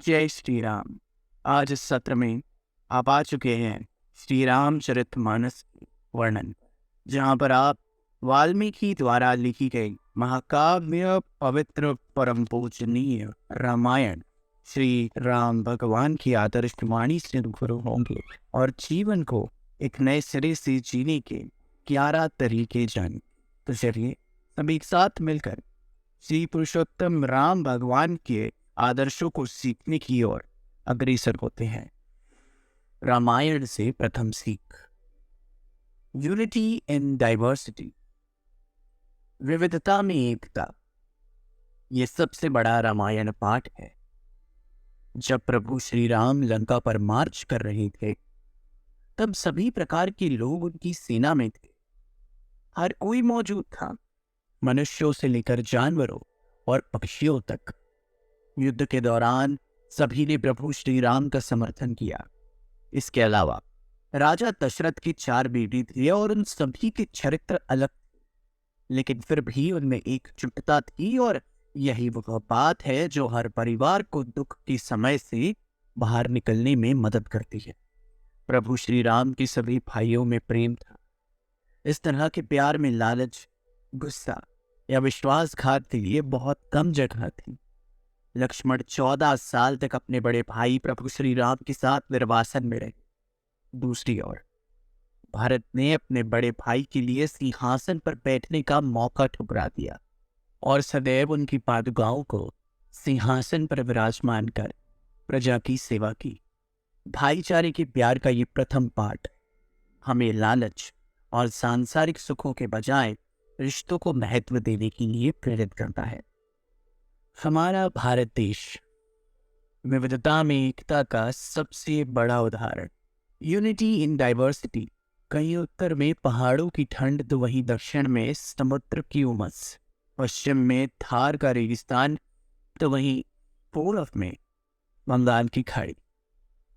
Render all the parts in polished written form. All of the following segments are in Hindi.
जय श्री राम। आज इस सत्र में आप आ चुके हैं श्री रामचरितमानस वर्णन, जहाँ पर आप वाल्मीकि द्वारा लिखी गई महाकाव्य पवित्र परम पूजनीय रामायण श्री राम भगवान की आदर्श वाणी से रूबरू होंगे और जीवन को एक नए सिरे से जीने के 11 तरीके जानें। तो चलिए सभी एक साथ मिलकर श्री पुरुषोत्तम राम भगवान के आदर्शों को सीखने की ओर अग्रसर होते हैं। रामायण से प्रथम सीख, यूनिटी इन डाइवर्सिटी, विविधता में एकता। ये सबसे बड़ा रामायण पाठ है। जब प्रभु श्री राम लंका पर मार्च कर रहे थे, तब सभी प्रकार के लोग उनकी सेना में थे। हर कोई मौजूद था, मनुष्यों से लेकर जानवरों और पक्षियों तक। युद्ध के दौरान सभी ने प्रभु श्री राम का समर्थन किया। इसके अलावा राजा दशरथ की 4 बेटी थी और उन सभी के चरित्र अलग थे, लेकिन फिर भी उनमें एकजुटता थी। और यही वह बात है जो हर परिवार को दुख के समय से बाहर निकलने में मदद करती है। प्रभु श्री राम के सभी भाइयों में प्रेम था। इस तरह के प्यार में लालच, गुस्सा या विश्वासघात के लिए बहुत कम जगह थी। लक्ष्मण 14 साल तक अपने बड़े भाई प्रभु श्री राम के साथ निर्वासन में रहे। दूसरी ओर भरत ने अपने बड़े भाई के लिए सिंहासन पर बैठने का मौका ठुकरा दिया और सदैव उनकी पादुकाओं को सिंहासन पर विराजमान कर प्रजा की सेवा की। भाईचारे के प्यार का ये प्रथम पाठ हमें लालच और सांसारिक सुखों के बजाय रिश्तों को महत्व देने के लिए प्रेरित करता है। हमारा भारत देश विविधता में एकता का सबसे बड़ा उदाहरण। Unity in diversity. कहीं उत्तर में पहाड़ों की ठंड तो वहीं दक्षिण में समुद्र की उमस, पश्चिम में थार का रेगिस्तान तो वहीं पूर्व में बंगाल की खाड़ी।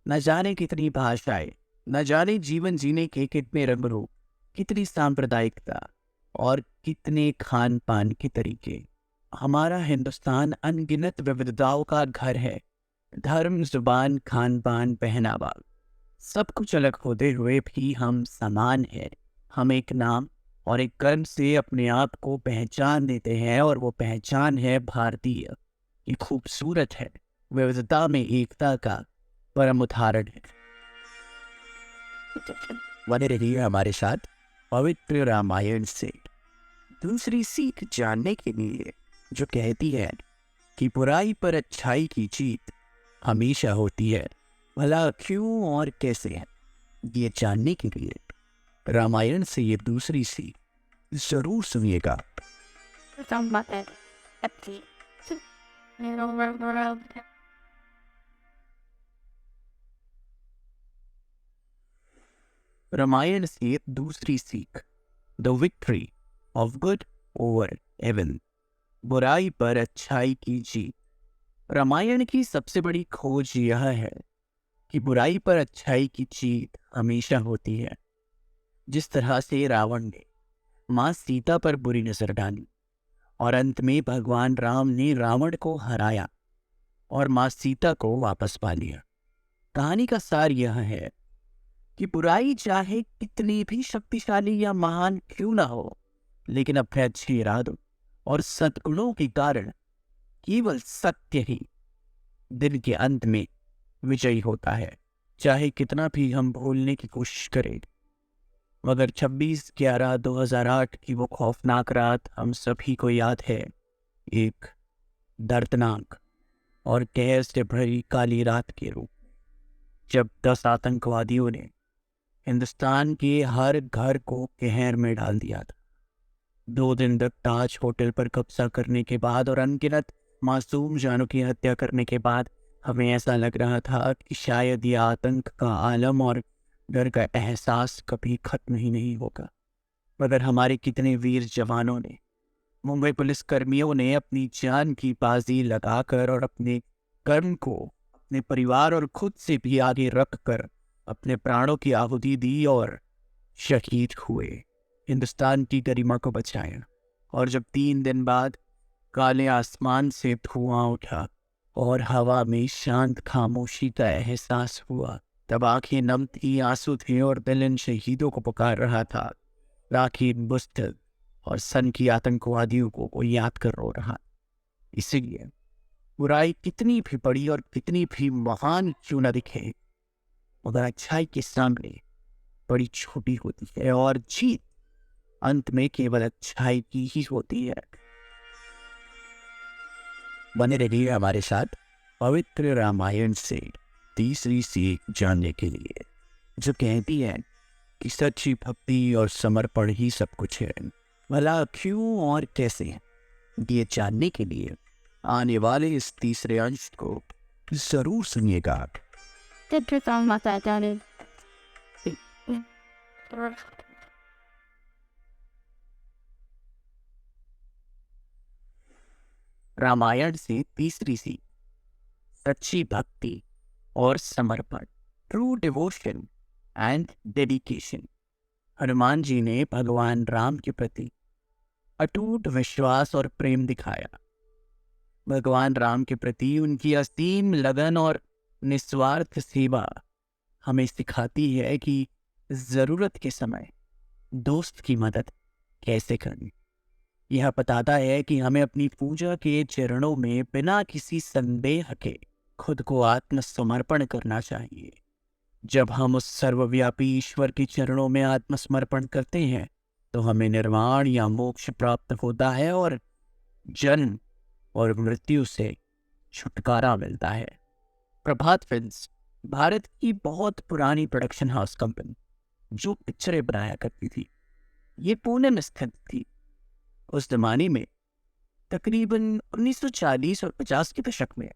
न जाने कितनी भाषाएं, न जाने जीवन जीने के कितने रंग रूप, कितनी सांप्रदायिकता और कितने खान पान के तरीके। हमारा हिंदुस्तान अनगिनत विविधताओं का घर है। धर्म, जुबान, खान पान, पहनावा, सब कुछ अलग होते हुए भी हम समान हैं। हम एक नाम और एक कर्म से अपने आप को पहचान देते हैं और वो पहचान है भारतीय। ये खूबसूरत है, विविधता में एकता का परम उदाहरण है। बने रहिए हमारे साथ पवित्र रामायण से। दूसरी सीख जानने के लिए, जो कहती है कि बुराई पर अच्छाई की जीत हमेशा होती है। भला क्यों और कैसे है, ये जानने के लिए रामायण से ये दूसरी सीख जरूर सुनिएगा। रामायण से दूसरी सीख, the victory of good over evil, बुराई पर अच्छाई की जीत। रामायण की सबसे बड़ी खोज यह है कि बुराई पर अच्छाई की जीत हमेशा होती है। जिस तरह से रावण ने मां सीता पर बुरी नजर डाली और अंत में भगवान राम ने रावण को हराया और मां सीता को वापस पा लिया। कहानी का सार यह है कि बुराई चाहे कितनी भी शक्तिशाली या महान क्यों ना हो, लेकिन अपने अच्छे इरादों और सद्गुणों के कारण केवल सत्य ही दिन के अंत में विजयी होता है। चाहे कितना भी हम भूलने की कोशिश करें, मगर 26/11/2008 की वो खौफनाक रात हम सभी को याद है। एक दर्दनाक और कहर से भरी काली रात के रूप में, जब 10 आतंकवादियों ने हिंदुस्तान के हर घर को कहर में डाल दिया था। 2 दिन तक ताज होटल पर कब्जा करने के बाद और अनगिनत मासूम जानों की हत्या करने के बाद हमें ऐसा लग रहा था कि शायद यह आतंक का आलम और डर का एहसास कभी खत्म ही नहीं होगा। मगर हमारे कितने वीर जवानों ने, मुंबई पुलिस कर्मियों ने अपनी जान की बाजी लगाकर और अपने कर्म को अपने परिवार और खुद से भी आगे रखकर अपने प्राणों की आहुति दी और शहीद हुए, हिंदुस्तान की गरिमा को बचाया। और जब 3 दिन बाद काले आसमान से धुआं उठा और हवा में शांत खामोशी का एहसास हुआ। तब आंखें नम थी, आंसू थे और दिल इन शहीदों को पुकार रहा था। राखी बुस्टर और सन की आतंकवादियों को याद कर रो रहा। इसीलिए बुराई कितनी भी बड़ी और कितनी भी महान क्यों न दिखे, मगर अच्छाई के सामने बड़ी छोटी होती है और जीत अंत में केवल अच्छाई की ही होती है। बने रहिए हमारे साथ पवित्र रामायण से तीसरी सीख जानने के लिए, जो कहती है कि सच्ची भक्ति और समर्पण ही सब कुछ है। भला क्यों और कैसे, ये जानने के लिए आने वाले इस तीसरे अंश को जरूर सुनिएगा। रामायण से तीसरी सीख, सच्ची भक्ति और समर्पण, true devotion and dedication. Hanuman ji ने भगवान राम के प्रति अटूट विश्वास और प्रेम दिखाया। भगवान राम के प्रति उनकी असीम लगन और निस्वार्थ सेवा हमें सिखाती है कि जरूरत के समय दोस्त की मदद कैसे करनी। यह बताता है कि हमें अपनी पूजा के चरणों में बिना किसी संदेह के खुद को आत्मसमर्पण करना चाहिए। जब हम उस सर्वव्यापी ईश्वर के चरणों में आत्मसमर्पण करते हैं तो हमें निर्वाण या मोक्ष प्राप्त होता है और जन्म और मृत्यु से छुटकारा मिलता है। प्रभात फिल्म्स भारत की बहुत पुरानी प्रोडक्शन हाउस कंपनी जो पिक्चरें बनाया करती थी, ये पुणे में स्थित थी। उस जमाने में तकरीबन 1940 और 50 के दशक में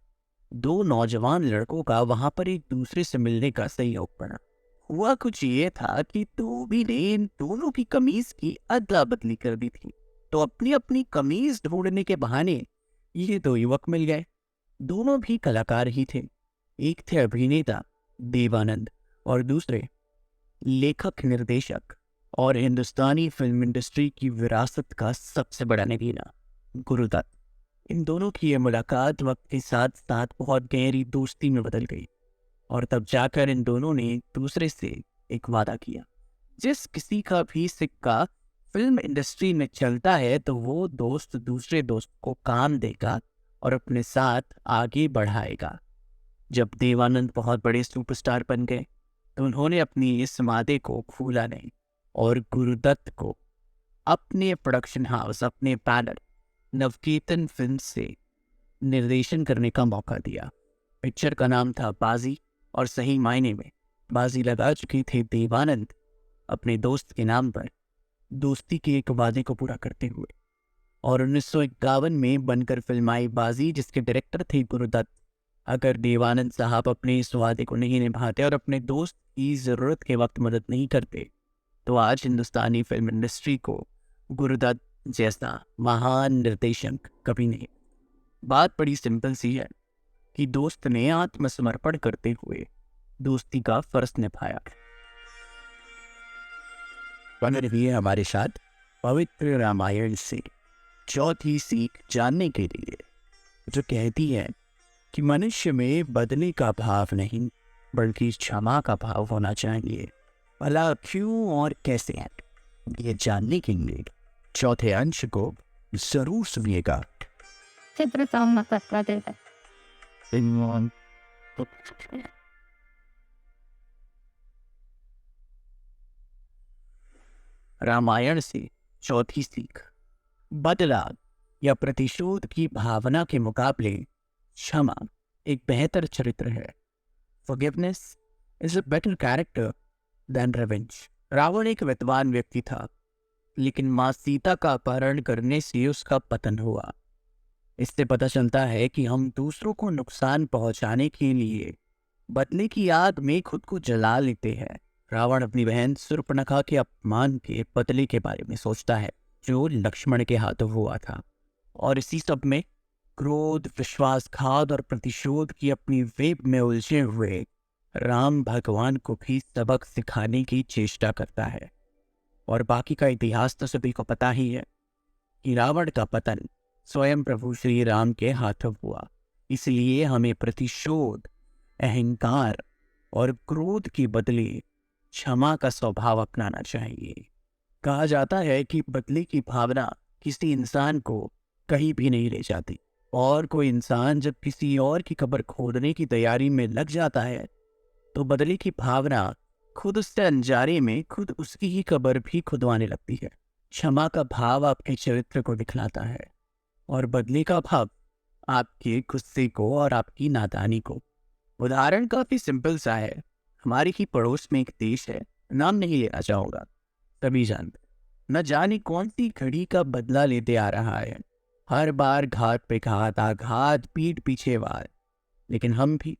दो नौजवान लड़कों का वहां पर एक दूसरे से मिलने का संयोग बना। हुआ कुछ ये था कि धोबी ने इन दोनों की कमीज की अदला बदली कर दी थी, तो अपनी अपनी कमीज ढूंढने के बहाने ये दो युवक मिल गए। दोनों भी कलाकार ही थे। एक थे अभिनेता देवानंद और दूसरे लेखक निर्देशक और हिंदुस्तानी फिल्म इंडस्ट्री की विरासत का सबसे बड़ा नगीना गुरुदत्त। इन दोनों की यह मुलाकात वक्त के साथ साथ बहुत गहरी दोस्ती में बदल गई और तब जाकर इन दोनों ने एक दूसरे से एक वादा किया। जिस किसी का भी सिक्का फिल्म इंडस्ट्री में चलता है तो वो दोस्त दूसरे दोस्त को काम देगा और अपने साथ आगे बढ़ाएगा। जब देवानंद बहुत बड़े सुपरस्टार बन गए तो उन्होंने अपनी इस वादे को भूला नहीं और गुरुदत्त को अपने प्रोडक्शन हाउस, अपने बैनर नवकेतन फिल्म से निर्देशन करने का मौका दिया। पिक्चर का नाम था बाजी और सही मायने में बाजी लगा चुके थे देवानंद अपने दोस्त के नाम पर दोस्ती के एक वादे को पूरा करते हुए। और 1951 में बनकर फिल्म आई बाजी, जिसके डायरेक्टर थे गुरुदत्त। अगर देवानंद साहब अपने इस वादे को नहीं निभाते और अपने दोस्त की ज़रूरत के वक्त मदद नहीं करते तो आज हिंदुस्तानी फिल्म इंडस्ट्री को गुरुदत्त जैसा महान निर्देशक कभी नहीं। बात बड़ी सिंपल सी है कि दोस्त ने आत्मसमर्पण करते हुए दोस्ती का फर्ज निभाया। बने रहिए हमारे साथ पवित्र रामायण से चौथी सीख जानने के लिए, जो कहती है कि मनुष्य में बदले का भाव नहीं बल्कि क्षमा का भाव होना चाहिए। भला क्यों और कैसे है, ये जानने के लिए चौथे अंश को जरूर सुनिएगा। रामायण से चौथी सीख, बदला या प्रतिशोध की भावना के मुकाबले क्षमा एक बेहतर चरित्र है। Forgiveness is a better character than revenge। Ravan एक विद्वान व्यक्ति था, लेकिन माँ सीता का अपहरण करने से उसका पतन हुआ। इससे पता चलता है कि हम दूसरों को नुकसान पहुंचाने के लिए बदले की आग में खुद को जला लेते हैं। रावण अपनी बहन शूर्पणखा के अपमान के बदले के बारे में सोचता है जो लक्ष्मण के हाथों हुआ था, और इसी सब में क्रोध, विश्वासघात और प्रतिशोध की अपनी वेब में उलझे हुए राम भगवान को भी सबक सिखाने की चेष्टा करता है। और बाकी का इतिहास तो सभी को पता ही है कि रावण का पतन स्वयं प्रभु श्री राम के हाथों हुआ। इसलिए हमें प्रतिशोध, अहंकार और क्रोध के बदले क्षमा का स्वभाव अपनाना चाहिए। कहा जाता है कि बदले की भावना किसी इंसान को कहीं भी नहीं ले जाती, और कोई इंसान जब किसी और की कब्र खोदने की तैयारी में लग जाता है तो बदले की भावना खुद उससे अनजाने में खुद उसकी ही कब्र भी खुदवाने लगती है। क्षमा का भाव आपके चरित्र को दिखलाता है और बदले का भाव आपके गुस्से को और आपकी नादानी को। उदाहरण काफी सिंपल सा है। हमारे ही पड़ोस में एक देश है, नाम नहीं लेना चाहूंगा, सभी जानते, न जाने कौन सी घड़ी का बदला लेते आ रहा है। हर बार घात पे घात, आघात, पीठ पीछे वार। लेकिन हम भी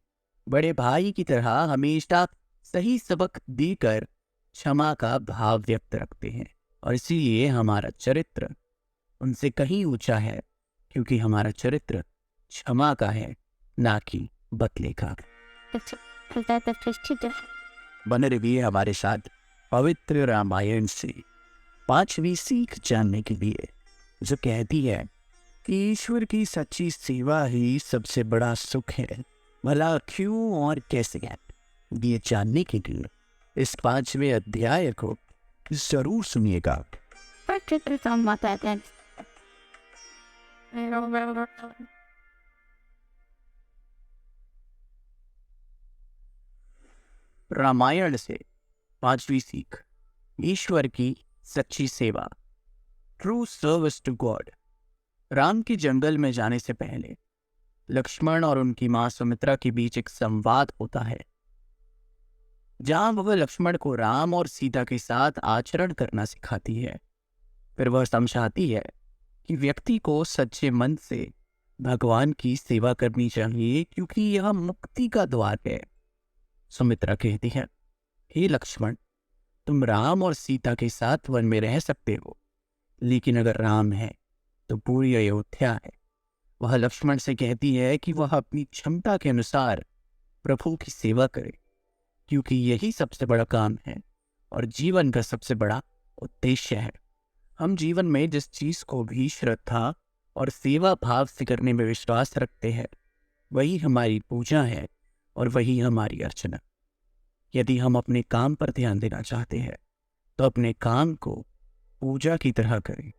बड़े भाई की तरह हमेशा सही सबक देकर क्षमा का भाव व्यक्त रखते हैं, और इसीलिए हमारा चरित्र उनसे कहीं ऊंचा है, क्योंकि हमारा चरित्र क्षमा का है, ना कि बदले का। बने रहिए हमारे साथ पवित्र रामायण से 5वीं सीख जानने के लिए, जो कहती है कि ईश्वर की सच्ची सेवा ही सबसे बड़ा सुख है। भला क्यों और कैसे है, ये जानने के लिए इस 5वें अध्याय को जरूर सुनिएगा। रामायण से 5वीं सीख, ईश्वर की सच्ची सेवा, true service to God. Ram के जंगल में जाने से पहले लक्ष्मण और उनकी मां सुमित्रा के बीच एक संवाद होता है, जहां वह लक्ष्मण को राम और सीता के साथ आचरण करना सिखाती है। फिर वह समझाती है कि व्यक्ति को सच्चे मन से भगवान की सेवा करनी चाहिए, क्योंकि यह मुक्ति का द्वार है। सुमित्रा कहती है, हे लक्ष्मण, तुम राम और सीता के साथ वन में रह सकते हो, लेकिन अगर राम है तो पूरी अयोध्या है। वह लक्ष्मण से कहती है कि वह अपनी क्षमता के अनुसार प्रभु की सेवा करे, क्योंकि यही सबसे बड़ा काम है और जीवन का सबसे बड़ा उद्देश्य है। हम जीवन में जिस चीज को भी श्रद्धा और सेवा भाव से करने में विश्वास रखते हैं, वही हमारी पूजा है और वही हमारी अर्चना। यदि हम अपने काम पर ध्यान देना चाहते हैं तो अपने काम को पूजा की तरह करें।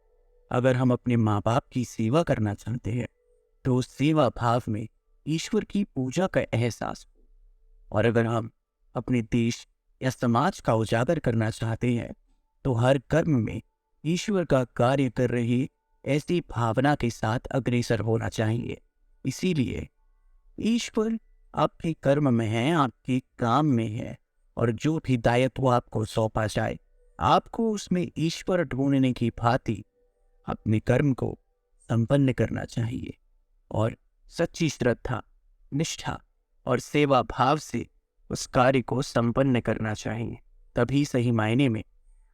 अगर हम अपने माँ बाप की सेवा करना चाहते हैं तो उस सेवा भाव में ईश्वर की पूजा का एहसास हो, और अगर हम अपने देश या समाज का उजागर करना चाहते हैं तो हर कर्म में ईश्वर का कार्य कर रही ऐसी भावना के साथ अग्रसर होना चाहिए। इसीलिए ईश्वर आपके कर्म में है, आपके काम में है, और जो भी दायित्व आपको सौंपा जाए, आपको उसमें ईश्वर ढूंढने की भांति अपने कर्म को संपन्न करना चाहिए और सच्ची श्रद्धा, निष्ठा और सेवा भाव से उस कार्य को संपन्न करना चाहिए। तभी सही मायने में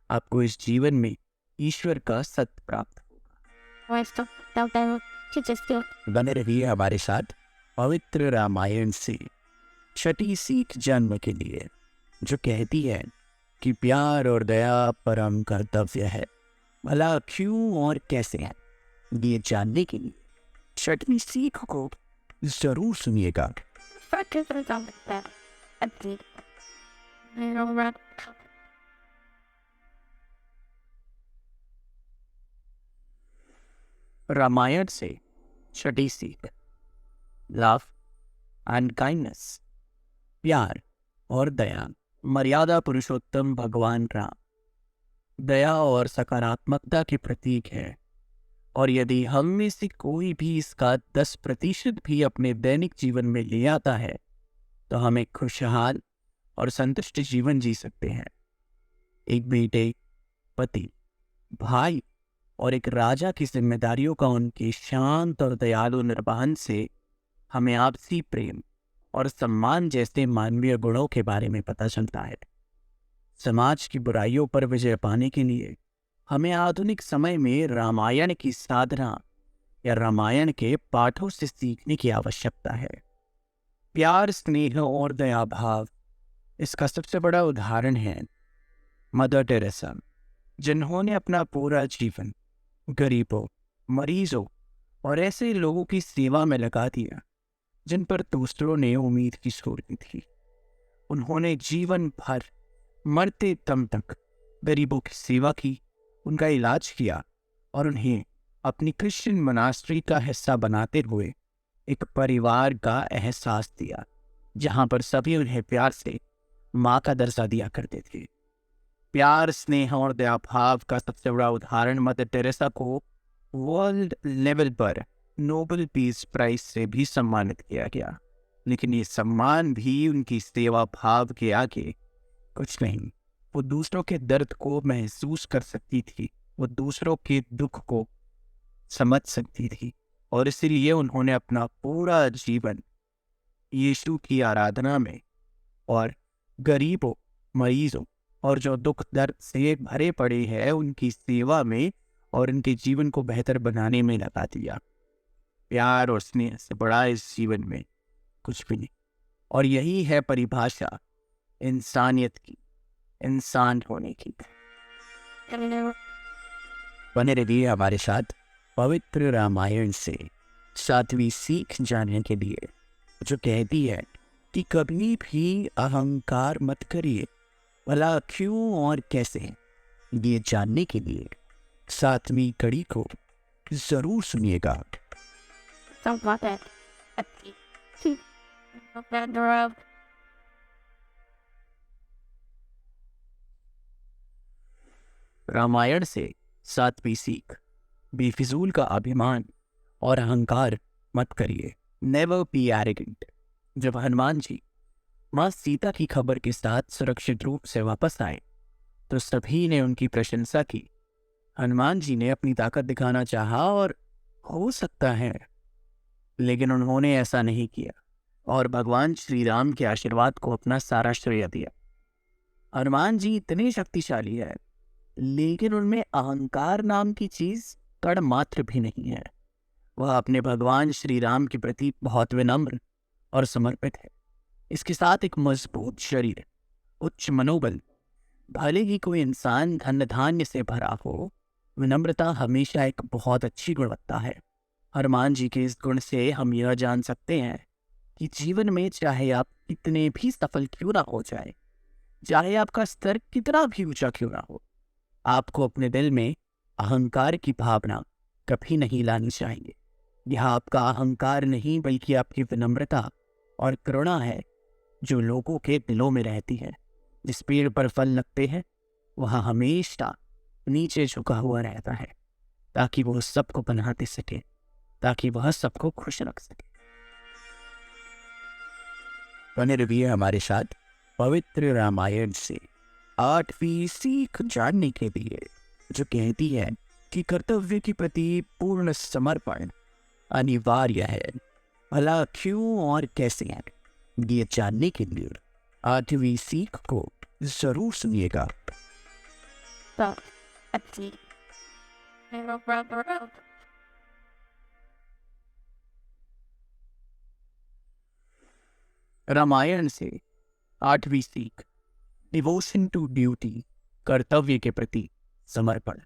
आपको इस जीवन में ईश्वर का सत्य प्राप्त होगा। बने रहिए हमारे साथ पवित्र रामायण से 6ठी सीख जानने के लिए, जो कहती है कि प्यार और दया परम कर्तव्य है। भला क्यों और कैसे है, ये जानने के लिए 6ठी सीख को जरूर सुनिएगा। रामायण से 6ठी सीख, लव एंड काइंडनेस, प्यार और दया। मर्यादा पुरुषोत्तम भगवान राम दया और सकारात्मकता के प्रतीक है, और यदि हम में से कोई भी इसका 10% भी अपने दैनिक जीवन में ले आता है तो हम एक खुशहाल और संतुष्ट जीवन जी सकते हैं। एक बेटे, पति, भाई और एक राजा की जिम्मेदारियों का उनके शांत और दयालु निर्वहन से हमें आपसी प्रेम और सम्मान जैसे मानवीय गुणों के बारे में पता चलता है। समाज की बुराइयों पर विजय पाने के लिए हमें आधुनिक समय में रामायण की साधना या रामायण के पाठों से सीखने की आवश्यकता है। प्यार, स्नेह और दया भाव, इसका सबसे बड़ा उदाहरण है मदर टेरेसा, जिन्होंने अपना पूरा जीवन गरीबों, मरीजों और ऐसे लोगों की सेवा में लगा दिया जिन पर दूसरों ने उम्मीद की छोड़ दी थी। उन्होंने जीवन भर मरते दम तक गरीबों की सेवा की, उनका इलाज किया और उन्हें अपनी क्रिश्चियन मॉनेस्ट्री का हिस्सा बनाते हुए एक परिवार का एहसास दिया, जहां पर सभी उन्हें प्यार से माँ का दर्जा दिया करते थे। प्यार, स्नेह और दया भाव का सबसे बड़ा उदाहरण मदर टेरेसा को वर्ल्ड लेवल पर नोबेल पीस प्राइज से भी सम्मानित किया गया। लेकिन ये सम्मान भी उनकी सेवा भाव के आगे कुछ नहीं। वो दूसरों के दर्द को महसूस कर सकती थी, वो दूसरों के दुख को समझ सकती थी, और इसीलिए उन्होंने अपना पूरा जीवन यीशु की आराधना में और गरीबों, मरीजों और जो दुख दर्द से भरे पड़े हैं उनकी सेवा में और उनके जीवन को बेहतर बनाने में लगा दिया। प्यार और स्नेह से बड़ा इस जीवन में कुछ भी नहीं। और यही है परिभाषा इंसानियत की, इंसान होने की। बने रहिए हमारे साथ पवित्र रामायण से 7वीं सीख जानने के लिए, जो कहती है कि कभी भी अहंकार मत करिए, भला क्यों और कैसे। ये जानने के लिए 7वीं कड़ी को जरूर सुनिएगा। रामायण से 7वीं सीख, बेफिजूल का अभिमान और अहंकार मत करिए। Never be arrogant. जब हनुमान जी माँ सीता की खबर के साथ सुरक्षित रूप से वापस आए तो सभी ने उनकी प्रशंसा की। हनुमान जी ने अपनी ताकत दिखाना चाहा और हो सकता है, लेकिन उन्होंने ऐसा नहीं किया और भगवान श्री राम के आशीर्वाद को अपना सारा श्रेय दिया। हनुमान जी इतने शक्तिशाली है, लेकिन उनमें अहंकार नाम की चीज कण मात्र भी नहीं है। वह अपने भगवान श्री राम के प्रति बहुत विनम्र और समर्पित है। इसके साथ एक मजबूत शरीर, उच्च मनोबल। भले ही कोई इंसान धन धान्य से भरा हो, विनम्रता हमेशा एक बहुत अच्छी गुणवत्ता है। हनुमान जी के इस गुण से हम यह जान सकते हैं कि जीवन में चाहे आप कितने भी सफल क्यों ना हो जाए, चाहे आपका स्तर कितना भी ऊंचा क्यों ना हो, आपको अपने दिल में अहंकार की भावना कभी नहीं लानी चाहिए। यह आपका अहंकार नहीं, बल्कि आपकी विनम्रता और करुणा है जो लोगों के दिलों में रहती है। जिस पेड़ पर फल लगते हैं वह हमेशा नीचे झुका हुआ रहता है, ताकि वह सबको बनाते सके, ताकि वह सबको खुश रख सके। बने रहिए हमारे साथ पवित्र रामायण से 8वीं सीख जानने के लिए, जो कहती है कि कर्तव्य के प्रति पूर्ण समर्पण अनिवार्य है। भला क्यों और कैसे है, ये जानने के लिए 8वीं सीख को जरूर सुनिएगा। रामायण से 8वीं सीख, डिवोशन टू ड्यूटी, कर्तव्य के प्रति समर्पण।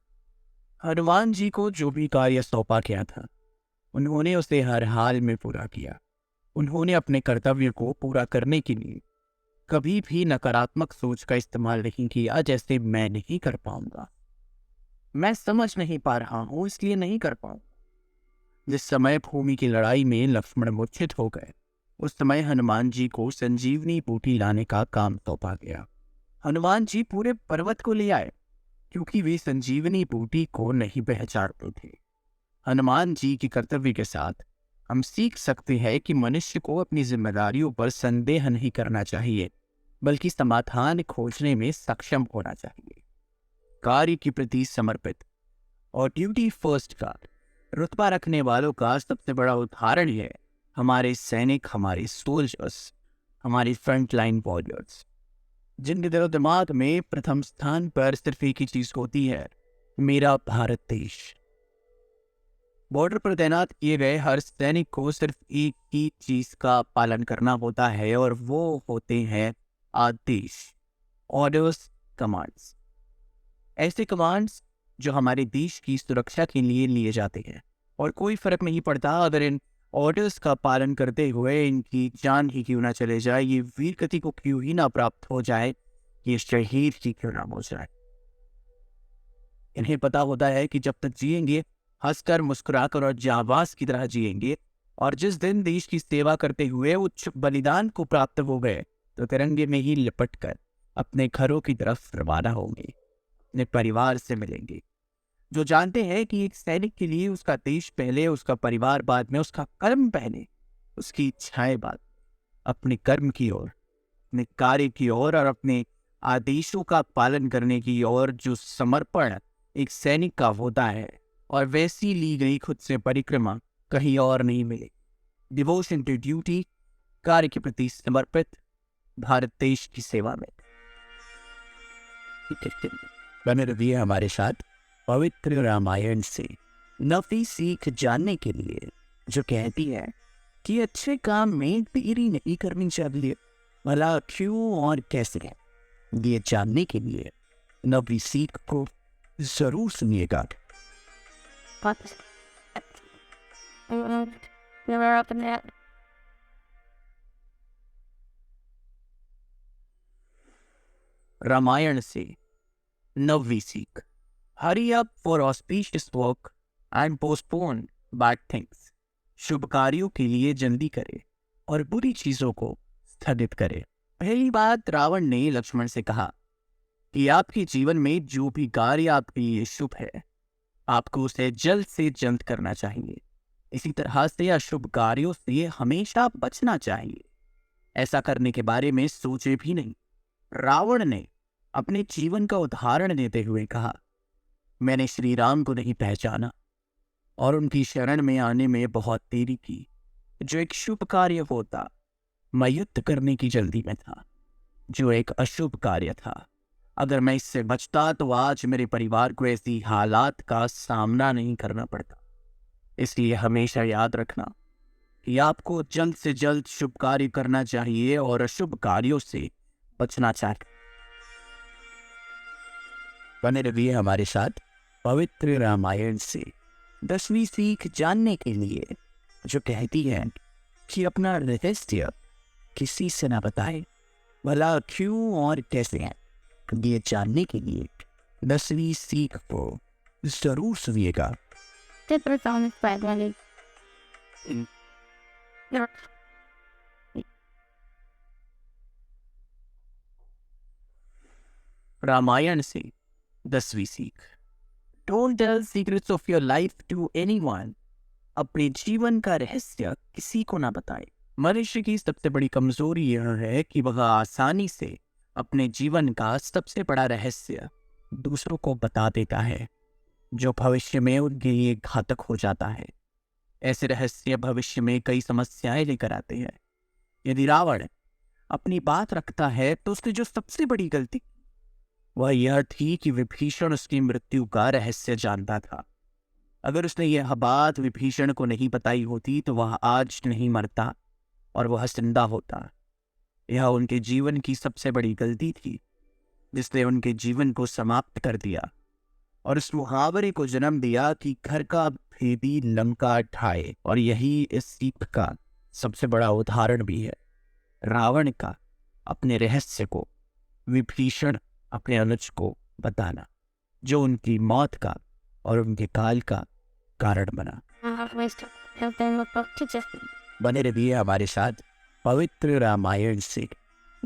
हनुमान जी को जो भी कार्य सौंपा गया था, उन्होंने उसे हर हाल में पूरा किया। उन्होंने अपने कर्तव्य को पूरा करने के लिए कभी भी नकारात्मक सोच का इस्तेमाल नहीं किया, जैसे मैं नहीं कर पाऊंगा, मैं समझ नहीं पा रहा हूं इसलिए नहीं कर पाऊंगा। जिस समय भूमि की लड़ाई में लक्ष्मण मूर्छित हो गए, उस समय हनुमान जी को संजीवनी बूटी लाने का काम सौंपा गया। हनुमान जी पूरे पर्वत को ले आए, क्योंकि वे संजीवनी बूटी को नहीं पहचानते थे। हनुमान जी के कर्तव्य के साथ हम सीख सकते हैं कि मनुष्य को अपनी जिम्मेदारियों पर संदेह नहीं करना चाहिए, बल्कि समाधान खोजने में सक्षम होना चाहिए। कार्य के प्रति समर्पित और ड्यूटी फर्स्ट का रुतबा रखने वालों का सबसे बड़ा उदाहरण है हमारे सैनिक, हमारे सोल्जर्स, हमारी फ्रंट लाइन वॉरियर्स, जिनके दिलो दिमाग में प्रथम स्थान पर सिर्फ एक ही चीज होती है, मेरा भारत देश। बॉर्डर पर तैनात किए गए हर सैनिक को सिर्फ एक ही चीज का पालन करना होता है, और वो होते हैं आदेश, ऑर्डर्स, कमांड्स। ऐसे कमांड्स जो हमारे देश की सुरक्षा के लिए लिए जाते हैं, और कोई फर्क नहीं पड़ता अगर इन ऑर्डर्स का पालन करते हुए इनकी जान ही क्यों ना चले जाए, ये वीर गति को क्यों ही ना प्राप्त हो जाए, ये शहीद ही क्यों ना हो जाए। इन्हें पता होता है कि जब तक जिएंगे हंसकर मुस्कुराकर और जाबाज की तरह जिएंगे, और जिस दिन देश की सेवा करते हुए उच्च बलिदान को प्राप्त हो गए तो तिरंगे में ही लिपट कर अपने घरों की तरफ रवाना होंगे, अपने परिवार से मिलेंगे। जो जानते हैं कि एक सैनिक के लिए उसका देश पहले, उसका परिवार बाद में, उसका कर्म पहले, उसकी इच्छाएं बाद, अपने कर्म की ओर, अपने कार्य की ओर और अपने आदेशों का पालन करने की ओर जो समर्पण एक सैनिक का होता है, और वैसी ली गई खुद से परिक्रमा कहीं और नहीं मिले। डिवोशन टू ड्यूटी, कार्य के प्रति समर्पित, भारत देश की सेवा में। बने रहिए हमारे साथ पवित्र रामायण से नवी सीख जानने के लिए, जो कहती है कि अच्छे काम में देरी नहीं करनी चाहिए, भला क्यों और कैसे। ये जानने के लिए नवी सीख को जरूर सुनिएगा। रामायण से नवी सीख। Hurry up for auspicious work and postpone bad things. शुभ कार्यों के लिए जल्दी करे और बुरी चीजों को स्थगित करे। पहली बात, रावण ने लक्ष्मण से कहा कि आपके जीवन में जो भी कार्य आपके लिए शुभ है, आपको उसे जल्द से जल्द करना चाहिए। इसी तरह से अशुभ कार्यों से हमेशा बचना चाहिए। ऐसा करने के बारे में सोचे भी नहीं। रावण ने अपने जीवन का उदाहरण देते हुए कहा, मैंने श्री राम को नहीं पहचाना और उनकी शरण में आने में बहुत देरी की। जो एक शुभ कार्य होता, मैं युद्ध करने की जल्दी में था। जो एक अशुभ कार्य था, अगर मैं इससे बचता तो आज मेरे परिवार को ऐसी हालात का सामना नहीं करना पड़ता। इसलिए हमेशा याद रखना कि आपको जल्द से जल्द शुभ कार्य करना चाहिए और अशुभ कार्यों से बचना चाहिए। बने रहिए हमारे साथ पवित्र रामायण से 10वीं सीख जानने के लिए, जो कहती है कि अपना रहस्य किसी से ना बताए, भला क्यों और कैसे। ये जानने के लिए 10वीं सीख को जरूर सुनिएगा। रामायण से 10वीं सीख। Don't tell secrets of your life to anyone. अपने जीवन का रहस्य किसी को ना बताए। मनुष्य की सबसे बड़ी कमजोरी यह है कि वह आसानी से अपने जीवन का सबसे बड़ा रहस्य दूसरों को बता देता है, जो भविष्य में उनके लिए घातक हो जाता है। ऐसे रहस्य भविष्य में कई समस्याएं लेकर आते हैं। यदि रावण अपनी बात रखता है तो उसने जो सबसे बड़ी गलती वह यह थी कि विभीषण उसकी मृत्यु का रहस्य जानता था। अगर उसने यह बात विभीषण को नहीं बताई होती तो वह आज नहीं मरता और वह जिंदा होता। यह उनके जीवन की सबसे बड़ी गलती थी, जिसने उनके जीवन को समाप्त कर दिया और उस मुहावरे को जन्म दिया कि घर का भेदी लंका ढाए। और यही इस सीख का सबसे बड़ा उदाहरण भी है। रावण का अपने रहस्य को विभीषण अपने अनुज को बताना, जो उनकी मौत का और उनके काल का कारण बना। बने रहिए हमारे साथ पवित्र रामायण से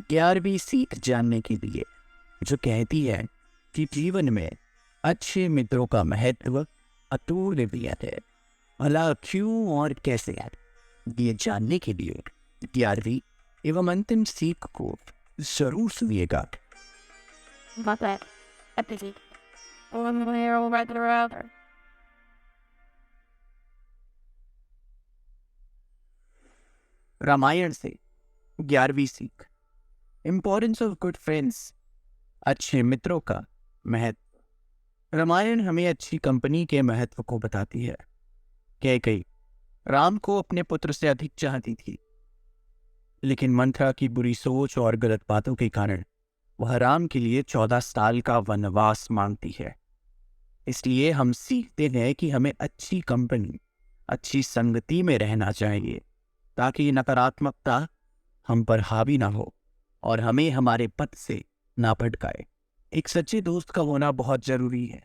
11वीं सीख जानने के लिए, जो कहती है कि जीवन में अच्छे मित्रों का महत्व अतुलनीय है, भला क्यों और कैसे। ये जानने के लिए 11वीं एवं अंतिम सीख को जरूर सुनिएगा। रामायण से 11वीं सीख। Importance of good friends. अच्छे मित्रों का महत्व। रामायण हमें अच्छी कंपनी के महत्व को बताती है। कैकेयी राम को अपने पुत्र से अधिक चाहती थी, लेकिन मंथरा की बुरी सोच और गलत बातों के कारण वह राम के लिए 14 साल का वनवास मांगती है। इसलिए हम सीखते हैं कि हमें अच्छी कंपनी, अच्छी संगति में रहना चाहिए ताकि नकारात्मकता हम पर हावी ना हो और हमें हमारे पथ से ना भटकाए। एक सच्चे दोस्त का होना बहुत जरूरी है।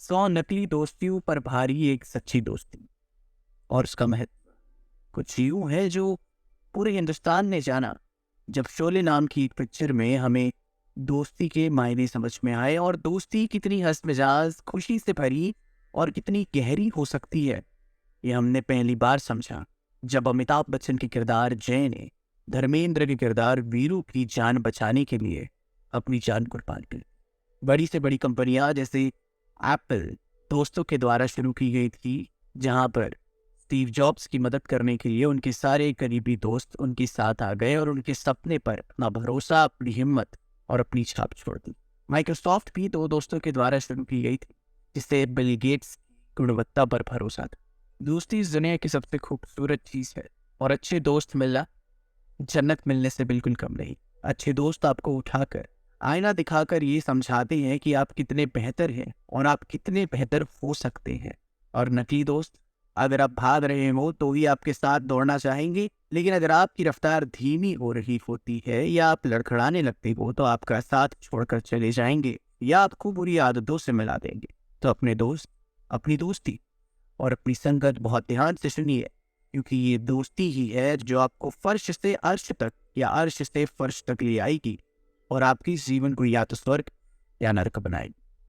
100 नकली दोस्तियों पर भारी एक सच्ची दोस्ती। और उसका महत्व कुछ यूं है जो पूरे हिंदुस्तान ने जाना जब शोले नाम की एक पिक्चर में हमें दोस्ती के मायने समझ में आए और दोस्ती कितनी हंस मिजाज, खुशी से भरी और कितनी गहरी हो सकती है, ये हमने पहली बार समझा जब अमिताभ बच्चन के किरदार जय ने धर्मेंद्र के किरदार वीरू की जान बचाने के लिए अपनी जान कुर्बान कर दी। बड़ी से बड़ी कंपनियां जैसे एप्पल दोस्तों के द्वारा शुरू की गई थी, जहां पर स्टीव जॉब्स की मदद करने के लिए उनके सारे करीबी दोस्त उनके साथ आ गए और उनके सपने पर अपना भरोसा, अपनी हिम्मत और अपनी छाप छोड़ दी। माइक्रोसॉफ्ट भी दो दोस्तों के द्वारा शुरू की गई थी, जिससे बिल गेट्स की गुणवत्ता पर भरोसा था। दोस्ती इस दुनिया की सबसे खूबसूरत चीज है और अच्छे दोस्त मिलना जन्नत मिलने से बिल्कुल कम नहीं। अच्छे दोस्त आपको उठाकर आईना दिखाकर ये समझाते हैं कि आप कितने बेहतर हैं और आप कितने बेहतर हो सकते हैं। और नकली दोस्त, अगर आप भाग रहे हो तो ही आपके साथ दौड़ना चाहेंगे, लेकिन अगर आपकी रफ्तार धीमी हो रही होती है या आप लड़खड़ाने लगते हो तो आपका साथ छोड़कर चले जाएंगे या आपको बुरी आदतों से मिला देंगे। तो अपने दोस्त, अपनी दोस्ती और अपनी संगत बहुत ध्यान से सुनिए, क्योंकि ये दोस्ती ही है जो आपको फर्श से अर्श तक या अर्श से फर्श तक ले आएगी और आपके जीवन को या तो स्वर्ग या नरक बनाएगी।